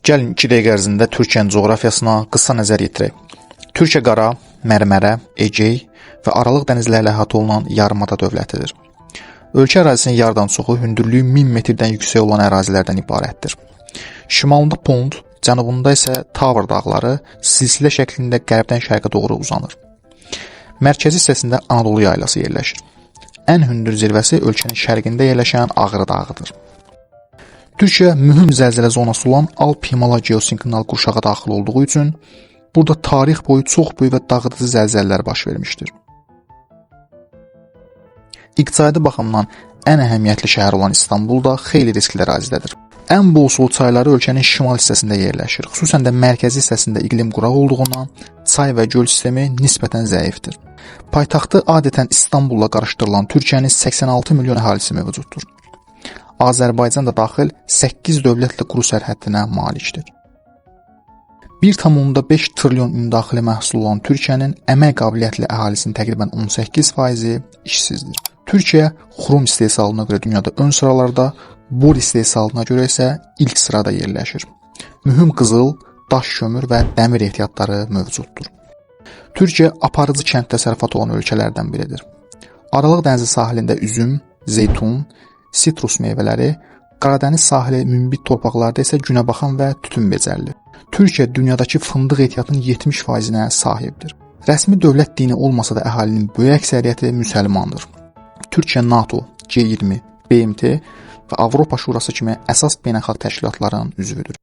Gəlin 2 dəqiqə ərzində Türkiyənin coğrafiyasına qısa nəzər yetirək. Türkiyə Qara, Mərmərə, Egey və Aralıq dənizləri ilə əhatə olunan yarımada dövlətidir. Ölkə ərazisinin yarıdan çoxu hündürlüyü 1000 metrdən yüksək olan ərazilərdən ibarətdir. Şimalında Pond, cənubunda isə Tavr dağları silsilə şəklində qərbdən şərqə doğru uzanır. Mərkəzi hissəsində Anadolu yaylası yerləşir. Ən hündür zirvəsi ölkənin şərqində yerləşən Ağrı dağıdır. Türkiyə mühüm zəlzələ zonası olan Alp-Himalay geosinklinal qurşağa daxil olduğu üçün burada tarix boyu çox böyük və dağıdıcı zəlzələlər baş vermişdir. İqtisadi baxımdan ən əhəmiyyətli şəhər olan İstanbul da xeyli riskli ərazidədir. Ən bol sulu çayları ölkənin şimal hissəsində yerləşir. Xüsusən də mərkəzi hissəsində iqlim quraq olduğundan çay və göl sistemi nisbətən zəifdir. Paytaxtı adətən İstanbulla qarışdırılan Türkiyənin 86 milyon əhalisi mövcuddur. Azərbaycan da daxil 8 dövlətlə quru sərhəddinə malikdir. 1,5 trilyon ümumdaxili məhsul olan Türkiyənin əmək qabiliyyətli əhalisinin təqribən 18% işsizdir. Türkiyə xrom istehsalına görə dünyada ön sıralarda, bor istehsalına görə isə ilk sırada yerləşir. Mühüm qızıl, daş kömür və dəmir ehtiyatları mövcuddur. Türkiyə aparıcı kənd təsərrüfatı olan ölkələrdən biridir. Aralıq dənizi sahilində üzüm, zeytun, sitrus meyvələri, Qaradəniz sahili münbit torpaqlarda isə günəbaxan və tütün becərilir. Türkiyə dünyadakı fındıq ehtiyatının 70%-nə sahibdir. Rəsmi dövlət dini olmasa da əhalinin böyük əksəriyyəti müsəlmandır. Türkiyə NATO, G20, BMT və Avropa Şurası kimi əsas beynəlxalq təşkilatların üzvüdür.